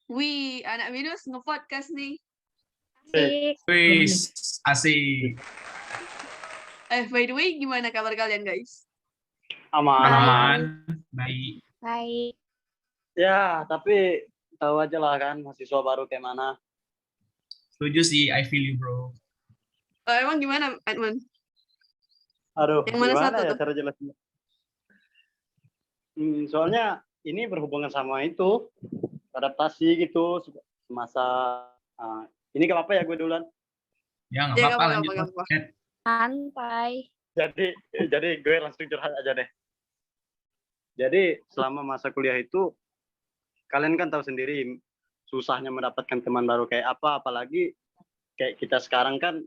Wih, anak Minus nge-podcast nih. Asik. Wis, asik. By the way, gimana kabar kalian, guys? Aman, baik. Baik. Ya, tapi tahu aja lah kan mahasiswa baru kayak mana. Setuju sih, I feel you, bro. Emang gimana, Edmund? Aduh, Yang mana gimana satu ya tuh? cara jelasnya? Soalnya ini berhubungan sama itu, adaptasi gitu, masa ini gak apa-apa ya gue duluan. Ya, nggak Ya, apa-apa, nggak lanjut. apa-apa. Ed. Santai. Jadi gue langsung curhat aja deh. Jadi selama masa kuliah itu, kalian kan tahu sendiri susahnya mendapatkan teman baru kayak apa, apalagi kayak kita sekarang kan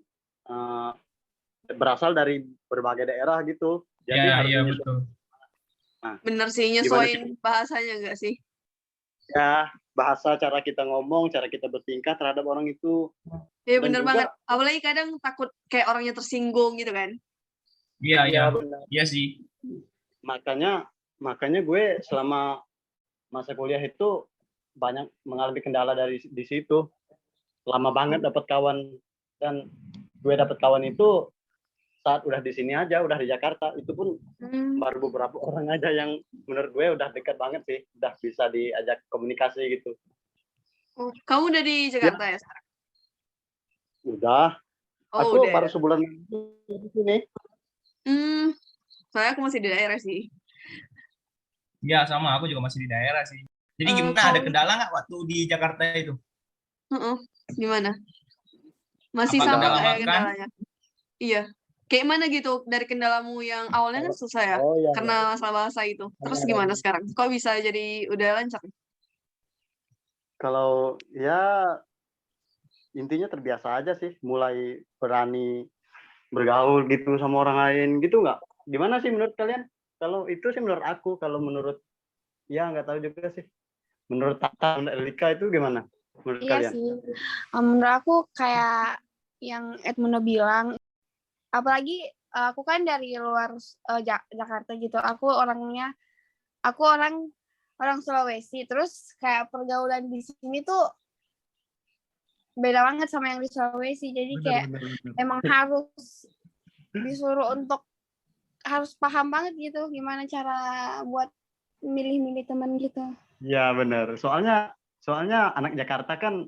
berasal dari berbagai daerah gitu. Jadi Ya, harus iya menyesuaikan. betul. Bener sih, nyesuaiin bahasanya nggak sih? Ya, bahasa, cara kita ngomong, cara kita bertingkah terhadap orang itu. Ya, Dan bener juga- banget. Apalagi kadang takut kayak orangnya tersinggung gitu kan. Iya, iya. benar. Iya sih. Makanya gue selama masa kuliah itu banyak mengalami kendala di situ. Lama banget dapat kawan, dan gue dapat kawan itu saat udah di sini aja, udah di Jakarta. Itu pun baru beberapa orang aja yang menurut gue udah dekat banget sih, udah bisa diajak komunikasi gitu. Oh, kamu udah di Jakarta ya sekarang? Udah, Oh, aku udah. baru sebulan di sini. Soalnya aku masih di daerah sih. Iya, sama. Aku juga masih di daerah sih. Jadi gimana? kalau- Ada kendala nggak waktu di Jakarta itu? Gimana? Masih Apa sama kendala nggak ya makan? kendalanya? Iya. Kayak mana gitu dari kendalamu yang awalnya kan susah ya? Oh iya. Karena masalah bahasa itu. Terus gimana sekarang? Kok bisa jadi udah lancar? Kalau ya intinya terbiasa aja sih, mulai berani bergaul gitu sama orang lain gitu nggak? Gimana sih menurut kalian? Kalau itu sih menurut aku, kalau menurut ya nggak tahu juga sih. Menurut Tata, menurut Elika itu gimana? Menurut Iya kalian? sih. Menurut aku kayak yang Edmundo bilang, apalagi aku kan dari luar Jakarta gitu. Aku orang Sulawesi. Terus kayak pergaulan di sini tuh beda banget sama yang di Sulawesi. Jadi kayak emang harus disuruh untuk harus paham banget gitu gimana cara buat milih-milih teman gitu. Ya benar. Soalnya anak Jakarta kan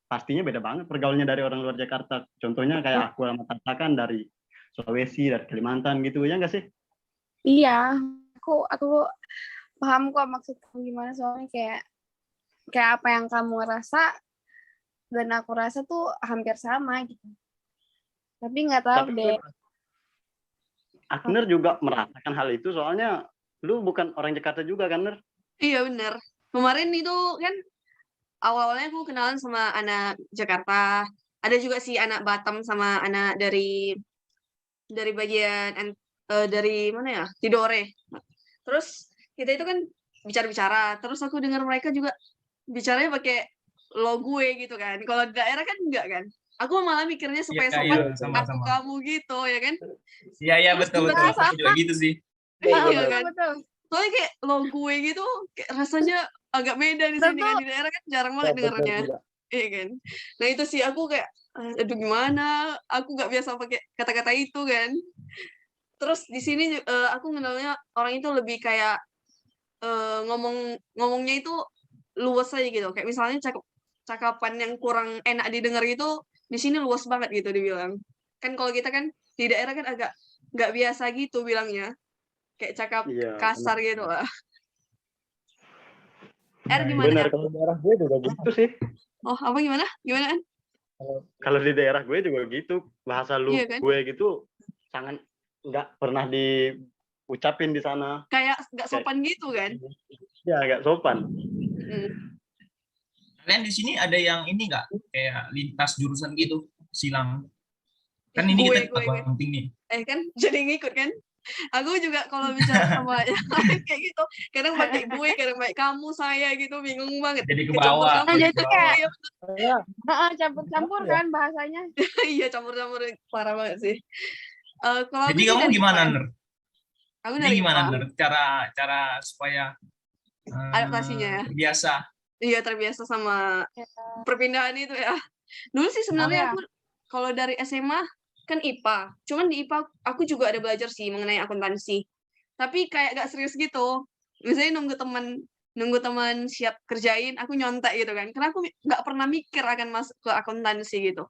pastinya beda banget pergaulnya dari orang luar Jakarta. Contohnya kayak aku sama Tata kan dari Sulawesi, dari Kalimantan gitu, ya nggak sih? Iya, aku paham kok maksud kamu gimana, soalnya kayak apa yang kamu rasa dan aku rasa tuh hampir sama gitu. Tapi nggak tahu deh. Agner juga merasakan hal itu, soalnya lu bukan orang Jakarta juga kan, Ner? Iya bener. Kemarin itu kan awalnya aku kenalan sama anak Jakarta. Ada juga sih anak Batam sama anak dari bagian dari mana ya? Tidore. Terus kita itu kan bicara-bicara. Terus aku dengar mereka juga bicaranya pakai lo gue gitu kan. Kalau di daerah kan enggak kan. Aku malah mikirnya supaya Iya, sopan aku sama-sama. kamu gitu ya kan. Iya, iya, Terus betul. juga Aku juga gitu sih. Iya kan. Betul. Soalnya kayak lo gue gitu kayak rasanya agak beda di sini kan. Di daerah kan jarang banget dengarnya. Iya kan. Nah itu sih aku kayak aduh gimana, aku nggak biasa pakai kata-kata itu kan. Terus di sini aku kenalnya orang itu lebih kayak ngomongnya itu luas aja gitu. Kayak misalnya cakapan yang kurang enak didengar gitu, di sini luas banget gitu dibilang. Kan kalau kita kan di daerah kan agak nggak biasa gitu bilangnya. Kayak cakap kasar gitu lah. Gimana? Benar, kalau daerah gue juga gitu sih. Oh, apa gimana? Gimana, An? Kalau di daerah gue juga gitu, bahasa lu Iya kan? gue gitu sangat nggak pernah diucapin di sana. Kayak nggak sopan gitu kan? Ya, nggak sopan. Kalian di sini ada yang ini nggak? Kayak lintas jurusan gitu, silang. Kan ini kita penting nih. Kan jadi ngikut kan? Aku juga kalau bicara sama yang lain kayak gitu, kadang pakai gue, kadang pakai kamu, saya gitu, bingung banget. Jadi ke bawah. Jadi kayak Iya, campur-campur kan bahasanya. iya campur-campur parah banget sih. Kalau Jadi kamu gimana, Ner? Aku Jadi dari gimana, IPA. Ner? Cara supaya Adaptasinya ya? biasa. Iya, terbiasa sama Ya. perpindahan itu ya. Dulu sih Oh, sebenarnya ya. aku kalau dari SMA kan IPA. Cuman di IPA aku juga ada belajar sih mengenai akuntansi. Tapi kayak gak serius gitu. Misalnya nunggu teman siap kerjain, aku nyontek gitu kan. Karena aku nggak pernah mikir akan masuk ke akuntansi gitu.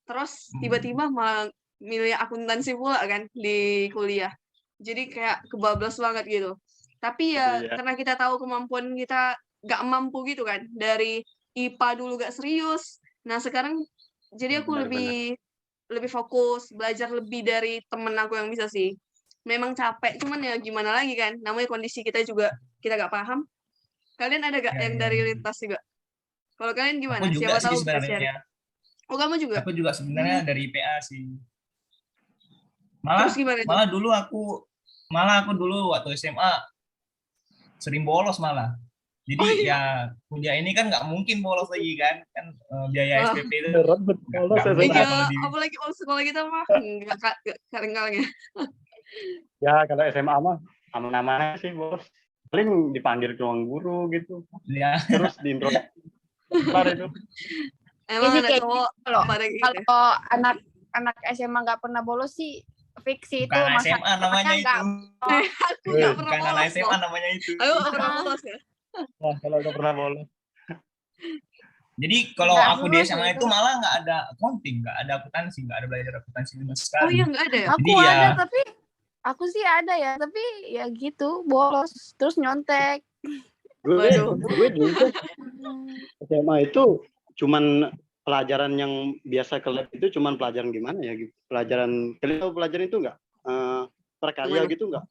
Terus tiba-tiba malah milih akuntansi pula kan di kuliah. Jadi kayak kebablas banget gitu. Tapi ya Iya, karena kita tahu kemampuan kita gak mampu gitu kan. Dari IPA dulu gak serius. Nah sekarang jadi aku benar-benar. lebih fokus, belajar lebih dari temen aku yang bisa sih. Memang capek, cuman ya gimana lagi kan. Namanya kondisi kita juga kita gak paham. Kalian ada gak Ya, yang ya. dari lintas juga? Kalau kalian Aku gimana? juga Siapa sih tahu bisa share. sebenarnya. Oh kamu juga? Aku juga sebenarnya dari IPA sih. Terus Malah gimana itu? malah aku dulu waktu SMA sering bolos malah. Oh Jadi iya. ya kuliah ini kan nggak mungkin bolos lagi kan, biaya Wah, SPP itu Beneran bolos nggak murah iya, SMA. kalau di. apalagi kalau sekolah kita mah enggak kaleng-kaleng ya. Ya kalau SMA mah aman-aman aja sih bos. Paling dipanggil ke ruang guru gitu. Ya, Terus diintroduksi. Kelar itu. Ya Emang sih anak kayak cowok kalau pada gitu ya? kalau anak SMA nggak pernah bolos sih fiksi itu bukan masa SMA namanya depannya nggak itu, Aku nggak pernah bukan anak bolos SMA loh. namanya itu. Aku nggak pernah Ah, bolos ya. Nah, kalau udah pernah bolos. Jadi kalau nggak aku di lulus SMA itu. itu malah nggak ada accounting, nggak ada akuntansi, nggak ada belajar akuntansi sama Oh iya sekali. nggak ada ya? Jadi Aku ya ada tapi aku sih ada ya tapi ya gitu bolos terus nyontek. Waduh. Gue dulu tuh SMA itu cuman pelajaran yang biasa ke lab itu cuman pelajaran gimana ya gitu. Pelajaran kalian tahu pelajaran itu enggak? Prakarya Gimana? gitu enggak?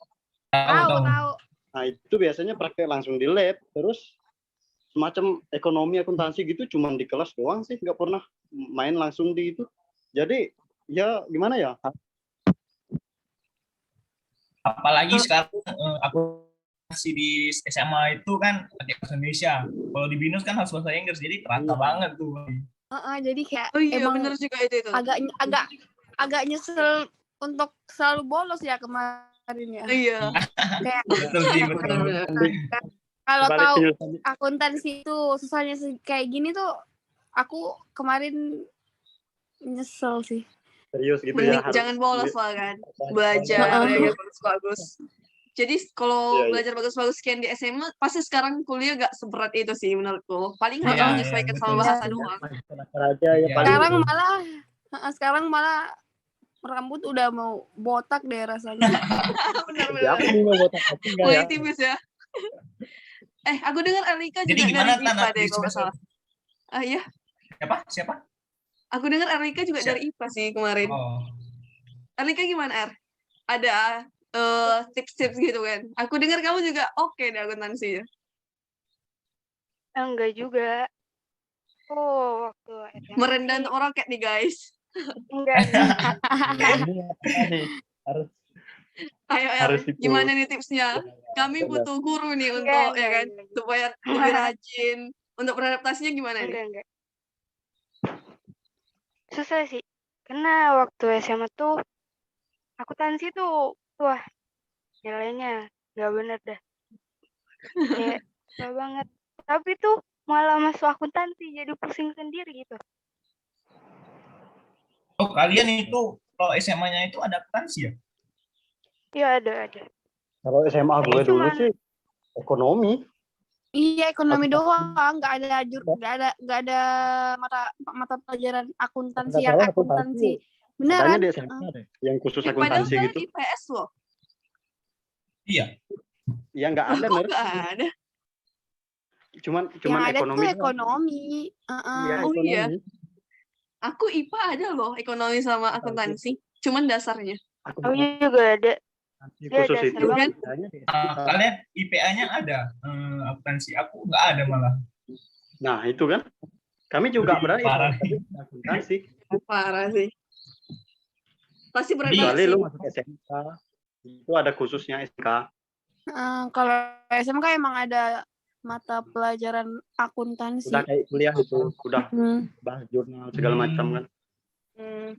tahu tahu. Tahu. Nah, itu biasanya praktek langsung di lab, terus semacam ekonomi akuntansi gitu cuman di kelas doang sih, nggak pernah main langsung di itu. Jadi ya gimana ya? Apalagi sekarang aku masih di SMA itu kan pakai bahasa Indonesia. Kalau di BINUS kan harus bahasa Inggris, jadi terasa banget tuh. Jadi kayak Oh iya emang bener juga itu. agak nyesel untuk selalu bolos ya kemarin ya. Iya. Kayak Betul sih, betul. Benar. kalau Balik tahu penyelesaian akuntansi itu susahnya kayak gini tuh aku kemarin nyesel sih. serius gitu Mending ya harus jangan bolos lah kan. Heeh. Belajar ya bagus-bagus. Jadi kalau Iya, iya. belajar bagus-bagus sekian di SMA, pasti sekarang kuliah gak seberat itu sih menurutku. Paling hanya Iya, iya, menyesuaikan betul sama sih. bahasa doang. Masyarakat aja ya Iya. paling Sekarang malah rambut udah mau botak deh rasanya. Benar-benar. siapa nih mau botak hati enggak ya? Mulai tipis ya. Aku dengar Erlika Jadi juga gimana dari Tan IPA aku deh di kalau nggak semester? salah. Ah iya, Siapa? aku dengar Erlika juga Siap. dari IPA sih kemarin. Oh, Erlika gimana Er? Ada tips-tips gitu kan? Aku dengar kamu juga oke deh akuntansi ya. Enggak juga. Oh, waktu SMA Merendah sih untuk meroket nih guys. enggak. Ini apa nih? Ayo Er, Harus itu. gimana nih tipsnya? Kami Benar. butuh guru nih Enggak, untuk ya enggak, kan enggak. supaya lebih rajin. Untuk beradaptasinya gimana nih? Enggak. Susah sih. Karena waktu SMA tuh akuntansi tuh wah, nilainya enggak bener dah. Kayak susah banget. Tapi tuh malah masuk akuntansi jadi pusing sendiri gitu. oh kalian itu kalau SMA-nya itu ada akuntansi ya? Iya ada. Kalau SMA Tapi gue dulu cuman sih ekonomi. Iya ekonomi doang, nggak ada mata pelajaran akuntansi yang Nggak salah akuntansi. Adanya Beneran? di SMA deh, yang khusus Padahal akuntansi kalian gitu. IPS loh. Iya. Ya nggak ada, Kok Ner. nggak ada? Cuman Yang ada ekonomi tuh doang. ekonomi. Iya, Oh iya. ekonomi. Aku IPA ada loh, ekonomi sama akuntansi. Cuman dasarnya. Aku aku juga ada. khusus dasar itu. banget. Adanya di Kalian IPA-nya ada akuntansi, aku nggak ada malah. Nah, itu kan. Kami juga Wih, berani parah. tapi akuntansi. Parah sih. Pasti berat Jadi, banget Kecuali sih. lu masuk SMK, itu ada khususnya SK. Kalau SMK emang ada mata pelajaran akuntansi. Udah kayak kuliah itu, udah Hmm. bahas jurnal segala macam kan. Hmm.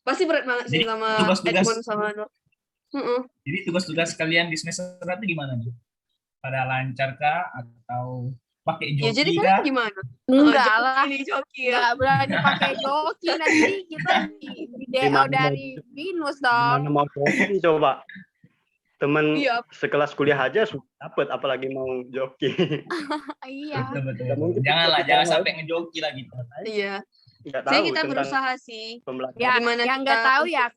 Pasti berat banget sih Jadi, sama tugas-tugas- Edmund sama Nur. Jadi tugas-tugas kalian di semester itu gimana nih? Pada lancar kah atau pakai Ya jadi joki kalian kah? gimana? Enggak Joki lah, nih, joki ya. nggak berani pakai joki, nanti kita di DO Gimana mau dari BINUS gimana dong. mau joki coba? Temen Iya, sekelas kuliah aja sudah dapat, apalagi mau joki. Iya. Betul, betul, Nggak betul. mungkin Janganlah, joki jangan orang sampai lain. ngejoki lah gitu. iya. Nggak Jadi tahu kita tentang berusaha sih. pembelajaran. Ya, Gimana yang kita nggak tahu ya untuk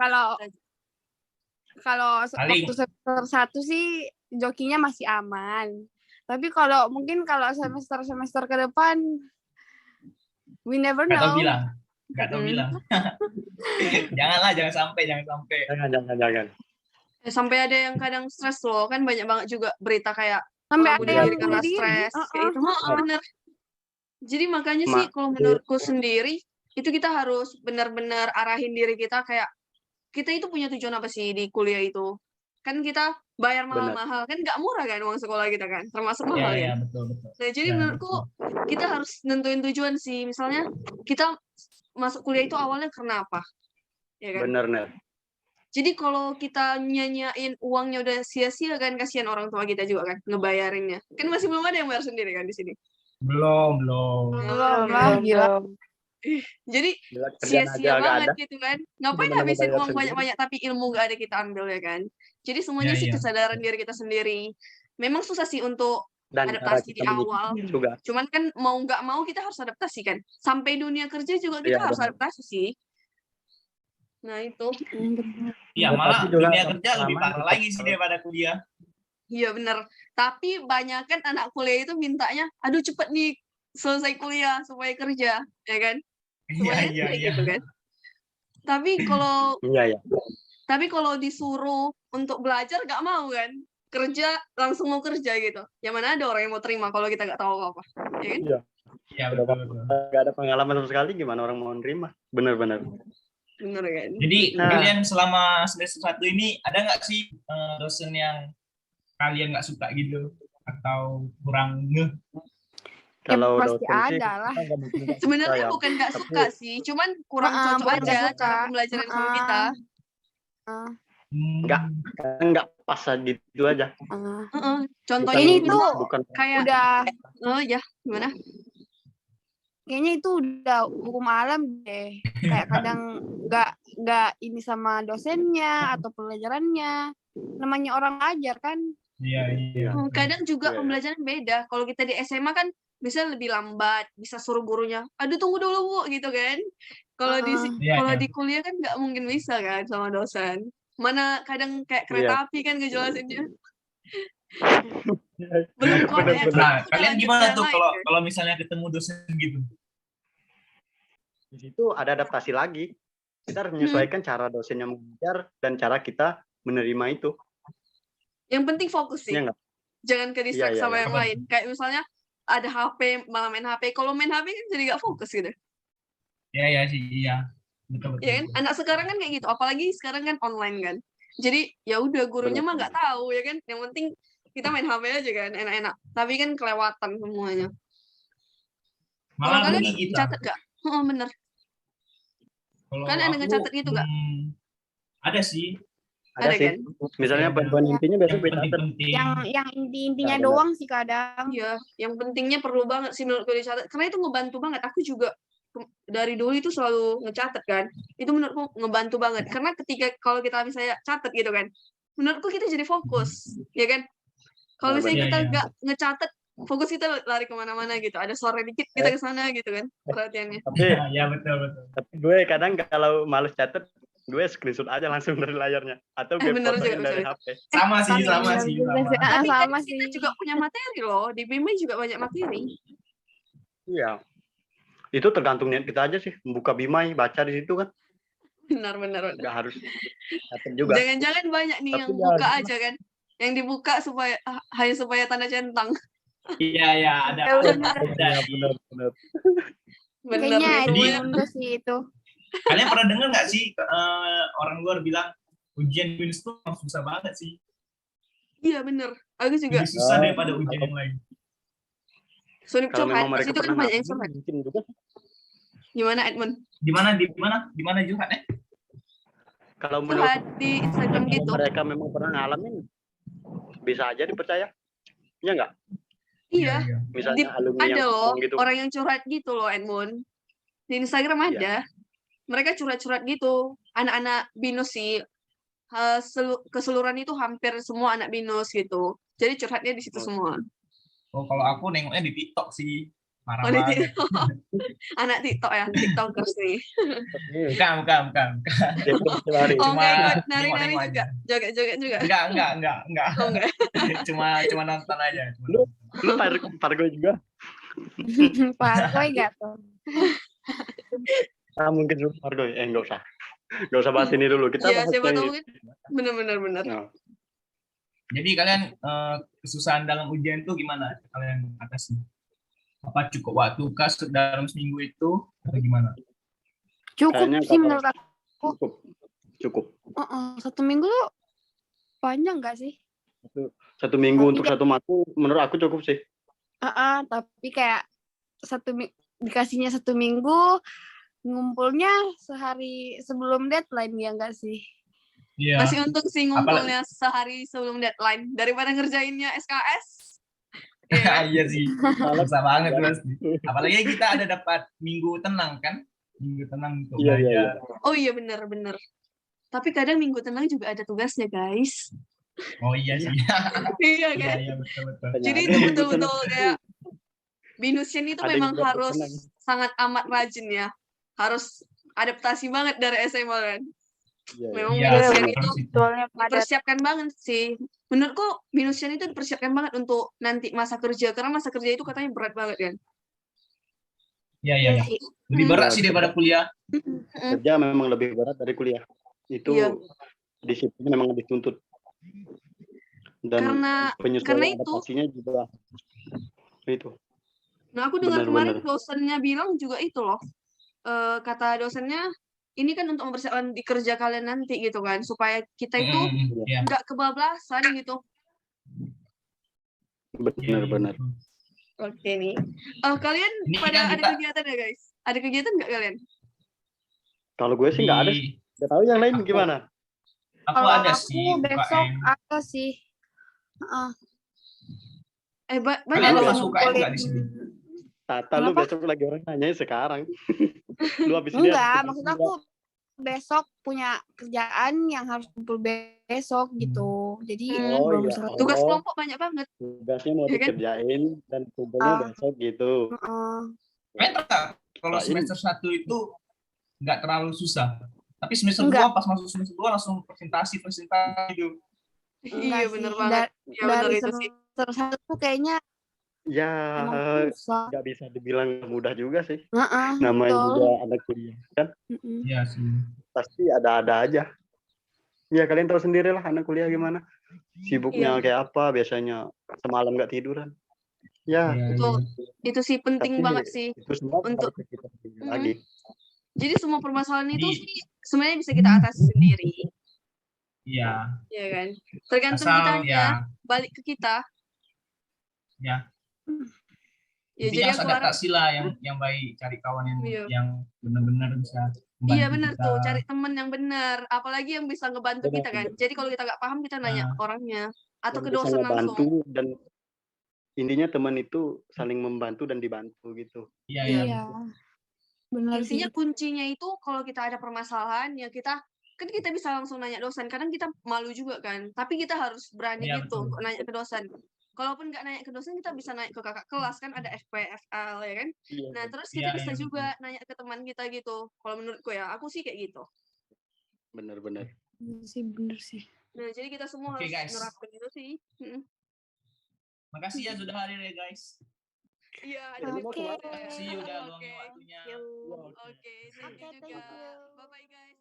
kalau Paling. waktu semester 1 sih jokinya masih aman. Tapi kalau mungkin kalau semester ke depan, we never Nggak tahu know. bilang. Nggak tahu bilang. Janganlah, jangan sampai. Jangan. sampai ada yang kadang stres loh, kan banyak banget juga berita kayak Sampai orang ada bunuh yang diri karena bunuh diri. stres kayak itu. Bener. Jadi makanya Ma- sih kalau menurutku sendiri itu kita harus benar-benar arahin diri kita kayak kita itu punya tujuan apa sih di kuliah itu. Kan kita bayar Benar. mahal-mahal, kan nggak murah kan uang sekolah kita kan, termasuk Iya, mahal iya, kan. betul, betul. Nah, jadi Ya, menurutku kita harus nentuin tujuan sih. Misalnya kita masuk kuliah itu awalnya karena apa? Ya kan? Bener, Ner. Jadi kalau kita nyanyain uangnya udah sia-sia kan, kasihan orang tua kita juga kan ngebayarinnya. Kan masih belum ada yang bayar sendiri kan di sini. Belum. Belum lah, gila. Jadi Gila, kerjaan aja sia-sia nggak banget ada. gitu kan. Ngapain Gimana mau habisin bayar uang sendiri? banyak-banyak tapi ilmu nggak ada kita ambil ya kan. Jadi semuanya Ya, sih iya. kesadaran diri kita sendiri. Memang susah sih untuk Dan cara adaptasi kita di awal. menyikapi juga. Cuman kan mau nggak mau kita harus adaptasi kan. Sampai dunia kerja juga kita Iya, harus benar. adaptasi sih. Nah itu. Iya, Tapi malah juga dunia kerja lebih lama parah tetap lagi sih daripada kuliah. Iya bener. Tapi banyak kan anak kuliah itu mintanya, aduh cepet nih selesai kuliah supaya kerja, ya kan? Semuanya Iya. kayak gitu kan. Iya, ya. Tapi kalau disuruh untuk belajar nggak mau kan? Kerja langsung mau kerja gitu. Yang mana ada orang yang mau terima kalau kita nggak tahu apa-apa, ya kan? Iya, betul. Nggak ada pengalaman sama sekali, gimana orang mau nerima? Bener. Bener kan? Jadi Nah. kalian selama semester 1 ini ada nggak sih dosen yang kalian nggak suka gitu atau kurang ngeh? Kalau pasti dosen sih, ada lah. kita nggak mungkin nggak Sebenarnya suka ya. bukan nggak Tapi- suka sih, cuman kurang cocok bukan aja nggak suka. cara pembelajaran sama kita. Nggak. Nggak pas gitu aja. Contohnya Ini itu tuh bukan kayak, udah ya gimana? kayaknya itu udah hukum alam deh. Kayak kadang nggak ini sama dosennya atau pelajarannya. Namanya orang ngajar kan. Iya. Kadang juga Iya. pembelajaran beda. Kalau kita di SMA kan bisa lebih lambat, bisa suruh gurunya, aduh tunggu dulu Bu, gitu kan. Kalau di Iya, kalau iya. di kuliah kan nggak mungkin bisa kan sama dosen. Mana kadang kayak kereta api kan ngejelasinnya. Belum kode Bener. Nah, udah kalian lanjut gimana yang tuh lain, kalau kan? kalau misalnya ketemu dosen gitu? Di situ ada adaptasi lagi. Kita harus menyesuaikan cara dosennya mengajar dan cara kita menerima itu. Yang penting fokus sih. Iya nggak? Jangan ke distract Iya, sama iya. yang lain. Kayak misalnya ada HP, malah main HP. Kalau main HP kan jadi nggak fokus gitu. Iya sih, iya. Betul. Ya kan? Anak sekarang kan kayak gitu. Apalagi sekarang kan online kan. Jadi ya udah gurunya mah nggak tahu ya kan. Yang penting kita main HP aja kan, enak-enak. Tapi kan kelewatan semuanya. Kalau Malah kalian rugi kita. catat nggak? Oh, bener. Kalau Kan ada aku, ngecatat gitu nggak? Ada sih. Ada Ada sih. kan? Misalnya Ada. poin-poin intinya biasanya Yang kita catat. penting-penting. Yang intinya Nah, benar. doang sih kadang. Iya, yang pentingnya perlu banget sih menurutku dicatat. Karena itu ngebantu banget. Aku juga dari dulu itu selalu ngecatat kan. Itu menurutku ngebantu banget. Karena ketika kalau kita misalnya catat gitu kan, menurutku kita jadi fokus, ya kan? Kalau Nah, misalnya benar. kita Iya, iya. nggak ngecatat, fokus kita lari kemana-mana gitu. Ada sore dikit kita ke sana gitu kan perhatiannya. Tapi Ya betul. gue kadang kalau males catat, gue screenshot aja langsung dari layarnya. Atau gue bener fotoin juga, dari betul. HP. Sama sih. Bener juga sih. Tapi Sama kan sih. kita juga punya materi loh. Di Bimbel juga banyak materi. Iya. Itu tergantung niat kita aja sih. Membuka Bimai, baca di situ kan. Benar. Nggak harus catat juga. Jangan-jangan banyak nih Tapi yang ya, buka aja kan. Yang dibuka supaya hanya supaya tanda centang. Iya, ada. Ya, bener. Ada. Benar. Bener Kayaknya nih, semuanya. Edmundo sih itu. Kalian pernah dengar nggak sih orang luar bilang ujian Binus itu susah banget sih. Iya bener. Aku juga. Lebih susah Oh. daripada ujian yang lain. Sunip Kalau curhat. memang Pas mereka itu kan pernah banyak yang ngalamin, curhat. mungkin juga. Gimana Edmund? Di mana curhat ya? Kalau menurut Curhat di Instagram kalau gitu. mereka memang pernah ngalamin, bisa aja dipercaya. Iya nggak? Iya, iya. Misalnya alumni ada yang loh ngomong gitu. orang yang curhat gitu loh, Edmund. Di Instagram Iya. ada. Mereka curhat-curhat gitu. Anak-anak BINUS sih. Keseluruhan itu hampir semua anak BINUS gitu. Jadi curhatnya di situ Oh. semua. Oh, kalau aku nengoknya di TikTok sih. Parah Oh, di banget. TikTok. Anak TikTok ya, TikTokers nih. Bukan. Dia tiap hari. Oh, Cuma nggak ikut nari-nari nengok-nengok juga? aja. Joget-joget juga? Enggak. Oh, enggak. Cuma nonton aja. Lu Pargo juga? Parkoy gak tuh? Mungkin lu Pargo. Enggak usah. Enggak usah bahas ini dulu. Kita Ya, bahas siapa yang tahu kan. Bener-bener. Nah, Jadi kalian kesusahan dalam ujian itu gimana? Kalian atasi? Apa cukup waktu kah dalam seminggu itu atau gimana? Cukup Kayaknya sih kalau- menurut aku. cukup. 1 minggu tuh panjang gak sih? 1 minggu Tapi untuk satu mata menurut aku cukup sih. Tapi kayak dikasihnya 1 minggu, ngumpulnya sehari sebelum deadline ya enggak sih? Iya. Masih untung sih ngumpulnya sehari sebelum deadline. Daripada ngerjainnya SKS. Iya kan? Iya sih. Susah banget pasti. Apalagi kita ada dapat minggu tenang kan? Minggu tenang untuk Iya. belajar. Oh iya, bener. Tapi kadang minggu tenang juga ada tugasnya, guys. Oh iya sih. Iya kan? Iya betul. Jadi itu betul-betul kayak BINUSian itu Ada yang memang buat harus tenang. sangat amat rajin ya. Harus adaptasi banget dari SMA kan. Iya. Memang Iya, BINUSian harus itu itu. Jadwalnya padat. dipersiapkan banget sih. Menurutku BINUSian itu dipersiapkan banget untuk nanti masa kerja. Karena masa kerja itu katanya berat banget kan. Iya. sih. Lebih berat Iya, sih daripada kuliah. Kerja memang lebih berat dari kuliah. Itu Iya. disiplin memang dituntut. Dan Karena penyesuaian itu, adaptasinya juga itu. nah aku dengar kemarin Benar-benar. dosennya bilang juga itu loh. Kata dosennya, ini kan untuk mempersiapkan di kerja kalian nanti gitu kan. Supaya kita itu Iya. nggak kebablasan gitu. Benar-benar. Oke nih. Kalian Ini pada kan ada kita- kegiatan ya guys? Ada kegiatan nggak kalian? Kalau gue sih nggak ada. Nggak tahu yang lain gimana. Aku Kalau ada aku sih besok UKM. ada sih. Banyak Kalian loh. masuk UKM nggak di sini? Tata lu Kenapa? besok lagi orang nanya sekarang. Lu habis ini Enggak, habis maksud ini aku besok punya kerjaan yang harus kumpul besok gitu. Jadi Oh, belum iya. selesai. Tugas Oh. kelompok banyak banget. tugasnya mau Iya kan? dikerjain dan kumpulnya Ah. besok gitu. Kalian tahu nggak, kalau Kirain. semester 1 itu nggak terlalu susah. Tapi semester Enggak. 2 pas masuk semester 2 langsung presentasi gitu. Iya Enggak bener sih. banget. Iya bener Dari itu sih. semester 1 tuh kayaknya Ya, emang susah. nggak bisa dibilang mudah juga sih. Heeh, Namanya betul. juga anak kuliah kan, Mm-mm. Iya sih. pasti ada-ada aja. Ya kalian tahu sendiri lah anak kuliah gimana. Sibuknya Iya. kayak apa biasanya, semalam nggak tiduran. Ya, Iya. Betul. Itu sih penting Tapi banget sih. itu semua Untuk- harus kita sendiri Mm. lagi. Jadi semua permasalahan itu Jadi- sih sebenarnya bisa kita atasi sendiri. Iya. Ya kan? Tergantung Asal kitanya ya, balik ke kita. ya. Ya, Intinya jadi harus aku harap adaptasi lah yang baik, cari kawan Iya. yang benar-benar bisa membantu iya benar kita. tuh, cari teman yang benar, apalagi yang bisa ngebantu kita kan. Jadi kalau kita nggak paham kita nanya Nah. orangnya atau Yang ke bisa dosen langsung. ngebantu dan intinya teman itu saling membantu dan dibantu gitu. Iya. Iya. Benar sih. Intinya kuncinya itu kalau kita ada permasalahan ya kita kan kita bisa langsung nanya dosen. Kadang kita malu juga kan, tapi kita harus berani Iya, gitu betul. untuk nanya ke dosen. Kalaupun nggak nanya ke dosen kita bisa naik ke kakak kelas kan ada FPFL ya kan. Iya. Nah terus kita Iya, bisa iya, juga nanya ke teman kita gitu. Kalau menurutku ya, aku sih kayak gitu. Benar-benar. Bener sih. Nah jadi kita semua Oke, harus guys. nerapkan itu sih. Makasih ya sudah hadir ya guys. Iya, ada Oke. kemana? See you udah luangin Oke. waktunya. Oke, thank you Oke, juga. thank you. Bye bye guys.